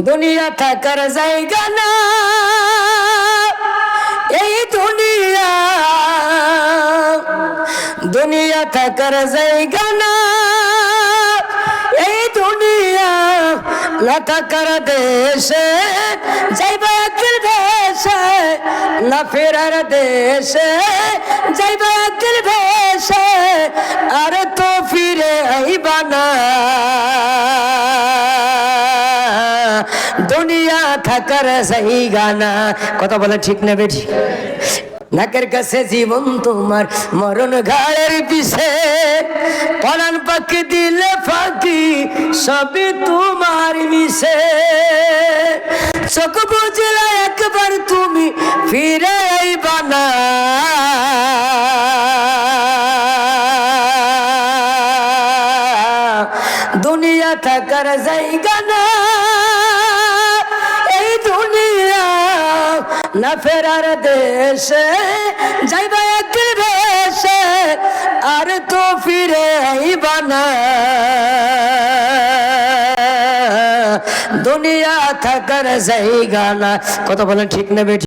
দুনিয়া থাকার জায়গা না, এই দুনিয়া দুনিয়া থাকার জায়গা না, এই দুনিয়া না থাকার দেশে যাইবা একদিন ভেসে, না ফেরার দেশে যাইবা একদিন ভেসে, আর তো ফিরে আইবা না। দুনিয়া থাকার জায়গা না। কথা বলে ঠিক না বেঠি? নাকের কাছে জীবন তোমার, মরণ ঘাড়ের পিছে, পরাণ পাখি দিলে ফাঁকি, সবই তোমার মিশে। চোখ বুঝলে একবার তুমি ফিরে আইবা না। দুনিয়া থাকার জায়গা না, এই দুনিয়া না ফেরার দেশে যাইবা একদিন ভেসে, আর তো ফিরে আইবা না। দুনিয়া থাকার জায়গা না। কথা বলেন ঠিক না বেঠি?